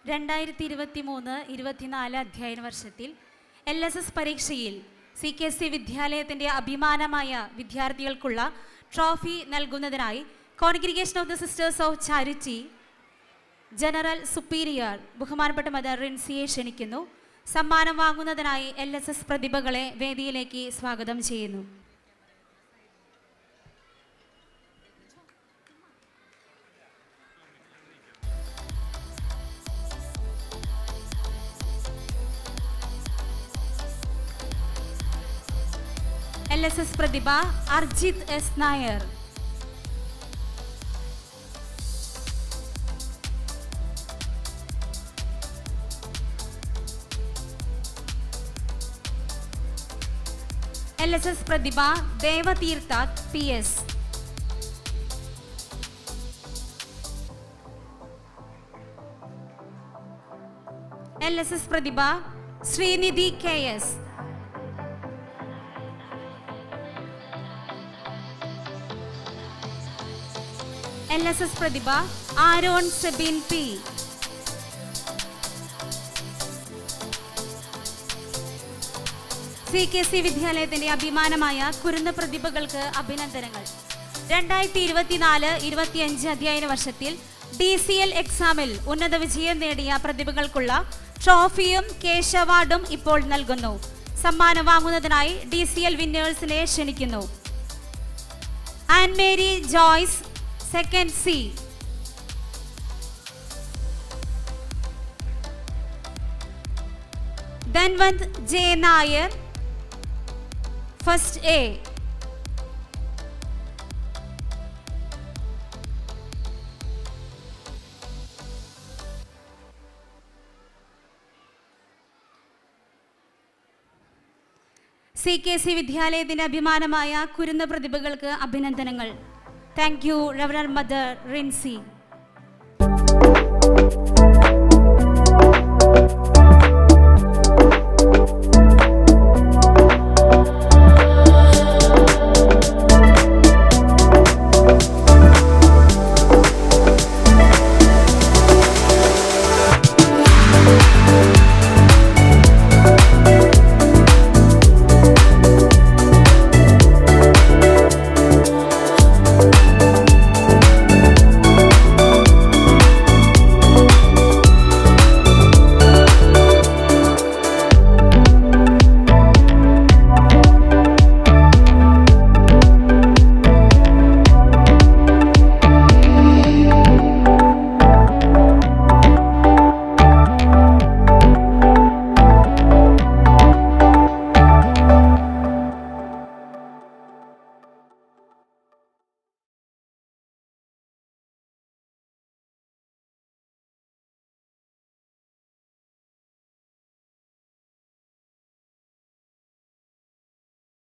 2023-24 അധ്യയന വർഷത്തിൽ LSS പരീക്ഷയിൽ CKC വിദ്യാലയത്തിന്റെ അഭിമാനമായ വിദ്യാർത്ഥികൾക്കുള്ള ട്രോഫി നൽകുന്നതിനായി congregation of the sisters of charity general superior ബഹുമാനപ്പെട്ട മദർ റിൻസിയെ ക്ഷണിക്കുന്നു. സമ്മാനം വാങ്ങുന്നതിനായി LSS പ്രതിഭകളെ വേദിയിലേക്ക് സ്വാഗതം ചെയ്യുന്നു. LSS പ്രതിഭ അർജിത് എസ് നായർ. LSS പ്രതിഭ ദേവതീർത്ഥ PS. LSS പ്രതിഭ ശ്രീനിധി KS. LSS പ്രതിഭ ആരോൺ സെബിൻ P. CKC വിദ്യാലയത്തിന്റെ അഭിമാനമായ കുരുന്ന പ്രതിഭകൾക്ക് അഭിനന്ദനങ്ങൾ. 2024-25 അധ്യയന വർഷത്തിൽ DCL എക്സാമിൽ ഉന്നത വിജയം നേടിയ പ്രതിഭകൾക്കുള്ള ട്രോഫിയും കേശ് അവാർഡും ഇപ്പോൾ നൽകുന്നു. സമ്മാനം വാങ്ങുന്നതിനായി DCL വിന്നേഴ്സിനെ ക്ഷണിക്കുന്നു. And Mary Joyce Second C. Dhanwanth J Nair First A. CKC വിദ്യാലയത്തിന്റെ അഭിമാനമായ കുരുന്ന പ്രതിഭകൾക്ക് അഭിനന്ദനങ്ങൾ. Thank you, Reverend Mother Rinsi.